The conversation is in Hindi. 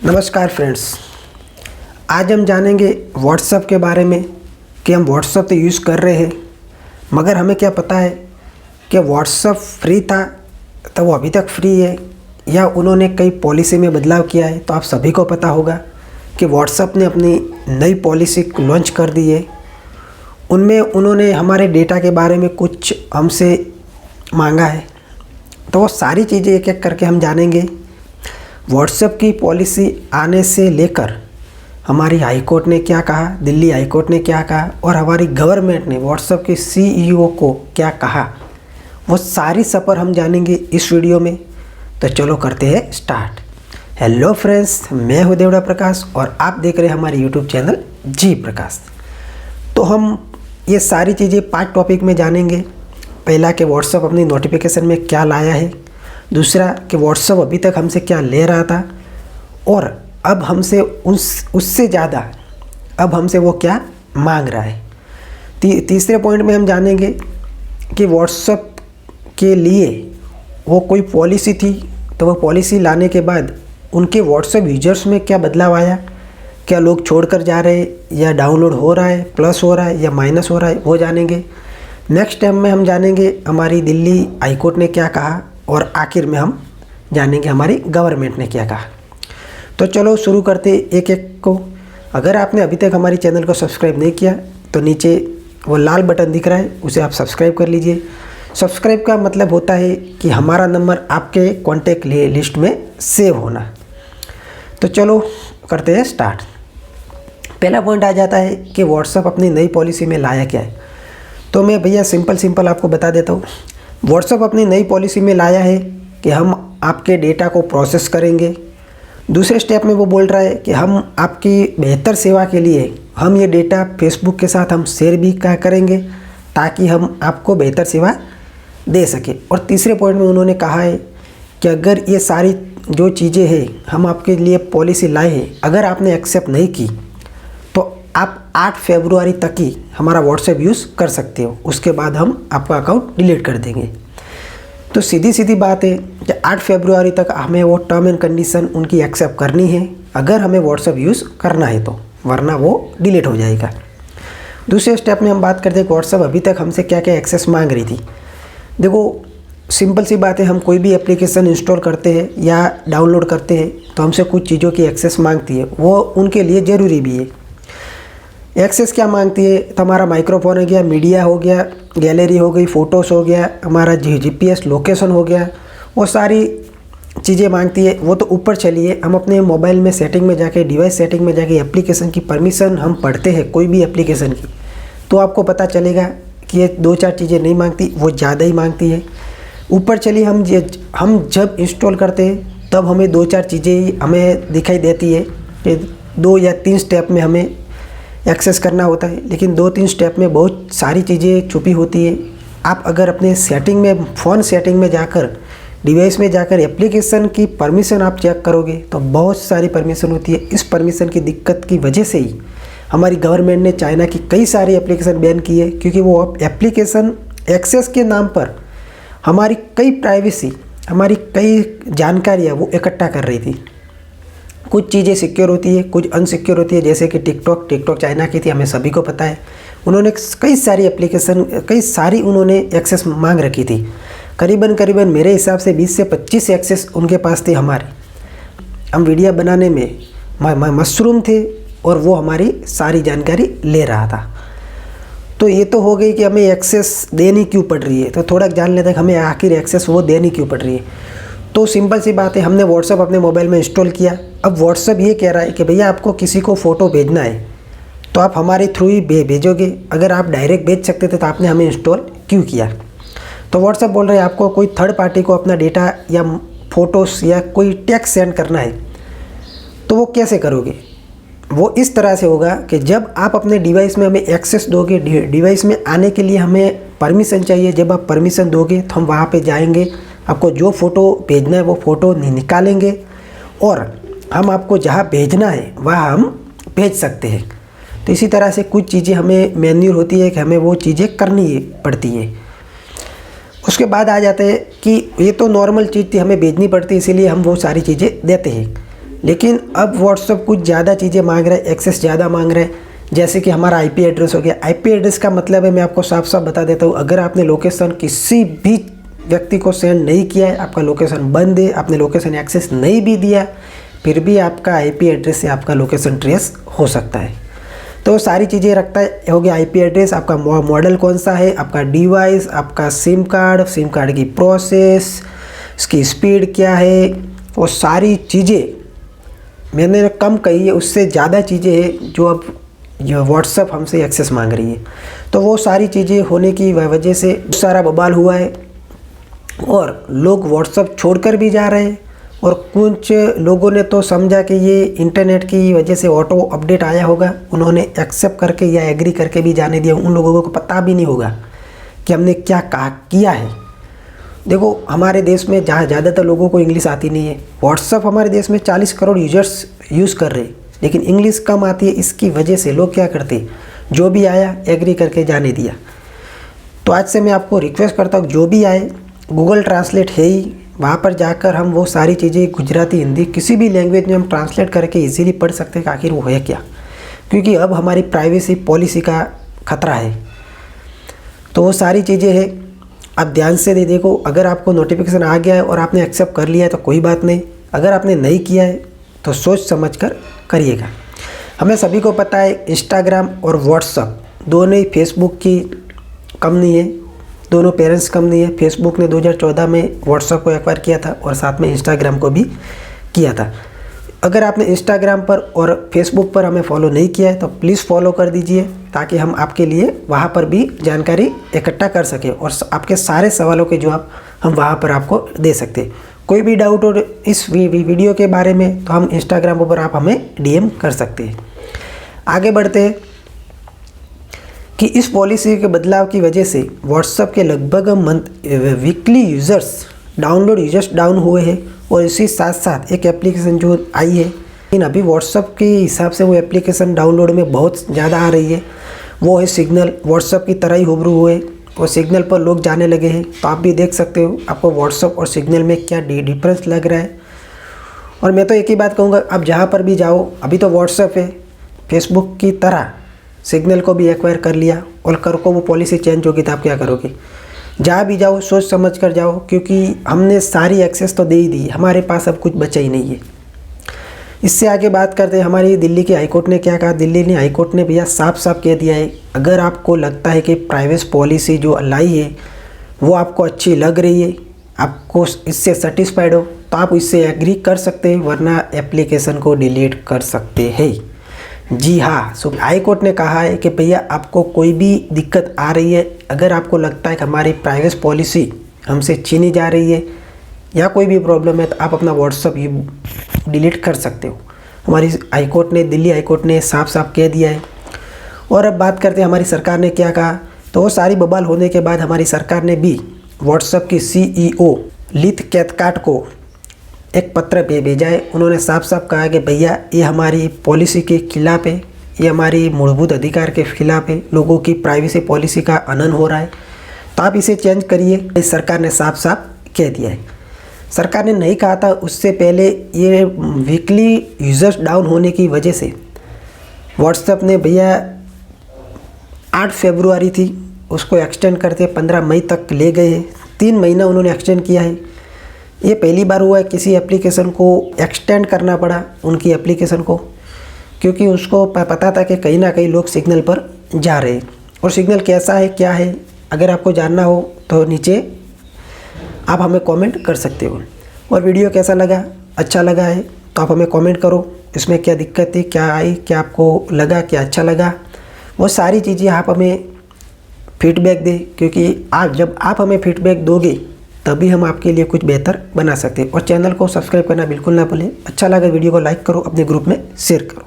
नमस्कार फ्रेंड्स, आज हम जानेंगे व्हाट्सएप के बारे में कि हम व्हाट्सएप तो यूज़ कर रहे हैं, मगर हमें क्या पता है कि व्हाट्सएप फ्री था तो वो अभी तक फ्री है या उन्होंने कई पॉलिसी में बदलाव किया है। तो आप सभी को पता होगा कि व्हाट्सएप ने अपनी नई पॉलिसी लॉन्च कर दी है। उनमें उन्होंने हमारे डेटा के बारे में कुछ हमसे मांगा है, तो वो सारी चीज़ें एक एक करके हम जानेंगे। व्हाट्सएप की पॉलिसी आने से लेकर हमारी हाई कोर्ट ने क्या कहा, दिल्ली हाई कोर्ट ने क्या कहा और हमारी गवर्नमेंट ने व्हाट्सएप के सीईओ को क्या कहा, वो सारी सफ़र हम जानेंगे इस वीडियो में। तो चलो करते हैं स्टार्ट। हेलो फ्रेंड्स, मैं हूं देवड़ा प्रकाश और आप देख रहे हैं हमारे यूट्यूब चैनल जी प्रकाश। तो हम ये सारी चीज़ें 5 टॉपिक में जानेंगे। पहला कि व्हाट्सएप अपनी नोटिफिकेशन में क्या लाया है, दूसरा कि व्हाट्सएप अभी तक हमसे क्या ले रहा था और अब हमसे उससे ज़्यादा अब हमसे वो क्या मांग रहा है। तीसरे पॉइंट में हम जानेंगे कि व्हाट्सएप के लिए वो कोई पॉलिसी थी, तो वो पॉलिसी लाने के बाद उनके व्हाट्सएप यूजर्स में क्या बदलाव आया, क्या लोग छोड़कर जा रहे हैं या डाउनलोड हो रहा है, प्लस हो रहा है या माइनस हो रहा है, वो जानेंगे। नेक्स्ट स्टेप में हम जानेंगे हमारी दिल्ली हाई कोर्ट ने क्या कहा और आखिर में हम जानेंगे हमारी गवर्नमेंट ने क्या कहा। तो चलो शुरू करते एक एक को। अगर आपने अभी तक हमारी चैनल को सब्सक्राइब नहीं किया तो नीचे वो लाल बटन दिख रहा है, उसे आप सब्सक्राइब कर लीजिए। सब्सक्राइब का मतलब होता है कि हमारा नंबर आपके कॉन्टैक्ट लिस्ट में सेव होना। तो चलो करते हैं स्टार्ट। पहला पॉइंट आ जाता है कि व्हाट्सएप अपनी नई पॉलिसी में लाया क्या है। तो मैं भैया सिंपल आपको बता देता हूँ। व्हाट्सएप अपनी नई पॉलिसी में लाया है कि हम आपके डेटा को प्रोसेस करेंगे। दूसरे स्टेप में वो बोल रहा है कि हम आपकी बेहतर सेवा के लिए हम ये डेटा फेसबुक के साथ हम शेयर भी करेंगे ताकि हम आपको बेहतर सेवा दे सकें। और तीसरे पॉइंट में उन्होंने कहा है कि अगर ये सारी जो चीज़ें हैं हम आपके लिए पॉलिसी लाए हैं, अगर आपने एक्सेप्ट नहीं की तो आप 8 फरवरी तक ही हमारा व्हाट्सएप यूज़ कर सकते हो, उसके बाद हम आपका अकाउंट डिलीट कर देंगे। तो सीधी बात है कि 8 फरवरी तक हमें वो टर्म एंड कंडीशन उनकी एक्सेप्ट करनी है अगर हमें व्हाट्सएप यूज़ करना है तो, वरना वो डिलीट हो जाएगा। दूसरे स्टेप में हम बात करते हैं कि व्हाट्सएप अभी तक हमसे क्या क्या एक्सेस मांग रही थी। देखो सिंपल सी बात है, हम कोई भी एप्लीकेशन इंस्टॉल करते हैं या डाउनलोड करते हैं तो हमसे कुछ चीज़ों की एक्सेस मांगती है, वो उनके लिए ज़रूरी भी है। एक्सेस क्या मांगती है तो हमारा माइक्रोफोन हो गया, मीडिया हो गया, गैलरी हो गई, फ़ोटोज़ हो गया, हमारा जीपीएस लोकेशन हो गया, वो सारी चीज़ें मांगती है। वो तो ऊपर चलिए, हम अपने मोबाइल में सेटिंग में जाके, डिवाइस सेटिंग में जाके एप्लीकेशन की परमिशन हम पढ़ते हैं कोई भी एप्लीकेशन की, तो आपको पता चलेगा कि ये 2-4 चीज़ें नहीं मांगती, वो ज़्यादा ही मांगती है। ऊपर चलिए, हम जब इंस्टॉल करते हैं तब हमें 2-4 चीज़ें हमें दिखाई देती है कि 2 या 3 स्टेप में हमें एक्सेस करना होता है, लेकिन 2-3 स्टेप में बहुत सारी चीज़ें छुपी होती है। आप अगर अपने सेटिंग में, फ़ोन सेटिंग में जाकर, डिवाइस में जाकर एप्लीकेशन की परमिशन आप चेक करोगे तो बहुत सारी परमिशन होती है। इस परमिशन की दिक्कत की वजह से ही हमारी गवर्नमेंट ने चाइना की कई सारी एप्लीकेशन बैन की है, क्योंकि वो एप्लीकेशन एक्सेस के नाम पर हमारी कई प्राइवेसी, हमारी कई जानकारियाँ वो इकट्ठा कर रही थी। कुछ चीज़ें सिक्योर होती है, कुछ अनसिक्योर होती है, जैसे कि टिकटॉक चाइना की थी, हमें सभी को पता है। उन्होंने कई सारी एप्लीकेशन, कई सारी उन्होंने एक्सेस मांग रखी थी। करीबन मेरे हिसाब से 20 से 25 एक्सेस उनके पास थे हमारे। हम वीडियो बनाने में मशरूम थे और वो हमारी सारी जानकारी ले रहा था। तो ये तो हो गई कि हमें एक्सेस देनी क्यों पड़ रही है। तो थोड़ा जान लेते हैं कि हमें आखिर एक्सेस वो देनी क्यों पड़ रही है। तो सिंपल सी बात है, हमने व्हाट्सएप अपने मोबाइल में इंस्टॉल किया। अब व्हाट्सएप ये कह रहा है कि भैया आपको किसी को फ़ोटो भेजना है तो आप हमारे थ्रू ही भेजोगे। अगर आप डायरेक्ट भेज सकते थे तो आपने हमें इंस्टॉल क्यों किया। तो व्हाट्सएप बोल रहे हैं आपको कोई थर्ड पार्टी को अपना डेटा या फ़ोटोज़ या कोई टेक्स्ट सेंड करना है तो वो कैसे करोगे। वो इस तरह से होगा कि जब आप अपने डिवाइस में हमें एक्सेस दोगे, डिवाइस में आने के लिए हमें परमिशन चाहिए। जब आप परमिशन दोगे तो हम वहाँ पे जाएंगे, आपको जो फ़ोटो भेजना है वो फ़ोटो निकालेंगे और हम आपको जहाँ भेजना है वहाँ हम भेज सकते हैं। तो इसी तरह से कुछ चीज़ें हमें मैन्युअल होती है कि हमें वो चीज़ें करनी पड़ती है। उसके बाद आ जाते हैं कि ये तो नॉर्मल चीज़ थी, हमें भेजनी पड़ती है, इसीलिए हम वो सारी चीज़ें देते हैं। लेकिन अब व्हाट्सअप कुछ ज़्यादा चीज़ें मांग रहा है, एक्सेस ज़्यादा मांग रहा है। जैसे कि हमारा आईपी एड्रेस हो गया। आईपी एड्रेस का मतलब है, मैं आपको साफ साफ बता देता हूँ, अगर आपने लोकेशन किसी भी व्यक्ति को सेंड नहीं किया है, आपका लोकेशन बंद है, आपने लोकेशन एक्सेस नहीं भी दिया, फिर भी आपका आईपी एड्रेस से आपका लोकेशन ट्रेस हो सकता है। तो सारी चीज़ें रखता है, हो गया आईपी एड्रेस, आपका मॉडल कौन सा है, आपका डिवाइस, आपका सिम कार्ड की प्रोसेस, इसकी स्पीड क्या है, वो सारी चीज़ें मैंने कम कही है, उससे ज़्यादा चीज़ें हैं जो अब व्हाट्सअप हमसे एक्सेस मांग रही है। तो वो सारी चीज़ें होने की वजह से सारा बवाल हुआ है और लोग व्हाट्सअप छोड़कर भी जा रहे हैं। और कुछ लोगों ने तो समझा कि ये इंटरनेट की वजह से ऑटो अपडेट आया होगा, उन्होंने एक्सेप्ट करके या एग्री करके भी जाने दिया। उन लोगों को पता भी नहीं होगा कि हमने क्या किया है। देखो, हमारे देश में जहाँ ज़्यादातर लोगों को इंग्लिश आती नहीं है। व्हाट्सअप हमारे देश में 40 करोड़ यूजर्स यूज़ कर रहे हैं, लेकिन इंग्लिश कम आती है। इसकी वजह से लोग क्या करते, जो भी आया एग्री करके जाने दिया। तो आज से मैं आपको रिक्वेस्ट करता हूँ, जो भी आए गूगल ट्रांसलेट है ही, वहाँ पर जाकर हम वो सारी चीज़ें गुजराती, हिंदी, किसी भी लैंग्वेज में हम ट्रांसलेट करके इजीली पढ़ सकते हैं कि आखिर वो है क्या। क्योंकि अब हमारी प्राइवेसी पॉलिसी का खतरा है। तो वो सारी चीज़ें हैं, आप ध्यान से देखो। अगर आपको नोटिफिकेशन आ गया है और आपने एक्सेप्ट कर लिया है तो कोई बात नहीं, अगर आपने नहीं किया है तो सोच समझ कर करिएगा। हमें सभी को पता है इंस्टाग्राम और व्हाट्सअप दोनों ही फेसबुक की कंपनी है, दोनों पेरेंट्स कंपनी है। फेसबुक ने 2014 में व्हाट्सअप को एक्वायर किया था और साथ में इंस्टाग्राम को भी किया था। अगर आपने इंस्टाग्राम पर और फेसबुक पर हमें फॉलो नहीं किया है तो प्लीज़ फॉलो कर दीजिए, ताकि हम आपके लिए वहाँ पर भी जानकारी इकट्ठा कर सकें और आपके सारे सवालों के जवाब हम वहाँ पर आपको दे सकते हैं। कोई भी डाउट हो इस वीडियो के बारे में तो हम इंस्टाग्राम पर आप हमें डीएम कर सकते हैं। आगे बढ़ते हैं कि इस पॉलिसी के बदलाव की वजह से व्हाट्सएप के लगभग वीकली यूजर्स डाउन हुए हैं। और इसी साथ साथ एक एप्लीकेशन जो आई है, लेकिन अभी व्हाट्सएप के हिसाब से वो एप्लीकेशन डाउनलोड में बहुत ज़्यादा आ रही है, वो है सिग्नल। व्हाट्सएप की तरह ही हुबरू हुए और सिग्नल पर लोग जाने लगे हैं। तो आप भी देख सकते हो आपको व्हाट्सएप और सिग्नल में क्या डिफरेंस लग रहा है। और मैं तो एक ही बात कहूँगा, आप जहाँ पर भी जाओ, अभी तो व्हाट्सएप है, फेसबुक की तरह सिग्नल को भी एक्वायर कर लिया और कर को वो पॉलिसी चेंज होगी तो आप क्या करोगे। जहाँ भी जाओ सोच समझ कर जाओ, क्योंकि हमने सारी एक्सेस तो दे ही दी, हमारे पास अब कुछ बचा ही नहीं है। इससे आगे बात करते हैं, हमारी दिल्ली के हाईकोर्ट ने क्या कहा। दिल्ली ने हाईकोर्ट ने भैया साफ साफ कह दिया है, अगर आपको लगता है कि प्राइवेसी पॉलिसी जो लाई है वो आपको अच्छी लग रही है, आपको इससे सेटिस्फाइड हो, तो आप इससे एग्री कर सकते हैं, वरना एप्लीकेशन को डिलीट कर सकते हैं। जी हाँ, सो हाई कोर्ट ने कहा है कि भैया आपको कोई भी दिक्कत आ रही है, अगर आपको लगता है कि हमारी प्राइवेसी पॉलिसी हमसे छीनी जा रही है या कोई भी प्रॉब्लम है, तो आप अपना व्हाट्सअप डिलीट कर सकते हो। हमारी हाई कोर्ट ने, दिल्ली हाई कोर्ट ने साफ साफ कह दिया है। और अब बात करते हैं हमारी सरकार ने क्या कहा। तो वो सारी बवाल होने के बाद हमारी सरकार ने भी व्हाट्सअप की CEO लिथ कैथकार्ट को एक पत्र भेजा है। उन्होंने साफ साफ कहा कि भैया ये हमारी पॉलिसी के खिलाफ है, ये हमारी मूलभूत अधिकार के खिलाफ है, लोगों की प्राइवेसी पॉलिसी का हनन हो रहा है, तो आप इसे चेंज करिए। सरकार ने साफ साफ कह दिया है। सरकार ने नहीं कहा था उससे पहले, ये वीकली यूजर्स डाउन होने की वजह से व्हाट्सएप ने भैया 8 फरवरी थी, उसको एक्सटेंड करते 15 मई तक ले गए हैं। 3 महीना उन्होंने एक्सटेंड किया है। ये पहली बार हुआ है किसी एप्लीकेशन को एक्सटेंड करना पड़ा उनकी एप्लीकेशन को, क्योंकि उसको पता था कि कहीं ना कहीं लोग सिग्नल पर जा रहे हैं। और सिग्नल कैसा है, क्या है, अगर आपको जानना हो तो नीचे आप हमें कमेंट कर सकते हो। और वीडियो कैसा लगा, अच्छा लगा है तो आप हमें कमेंट करो, इसमें क्या दिक्कत थी, क्या आई, क्या आपको लगा, क्या अच्छा लगा, वो सारी चीज़ें आप हमें फीडबैक दें। क्योंकि आप जब आप हमें फीडबैक दोगे तभी हम आपके लिए कुछ बेहतर बना सकते हैं। और चैनल को सब्सक्राइब करना बिल्कुल ना भूलें। अच्छा लगा वीडियो को लाइक करो, अपने ग्रुप में शेयर करो।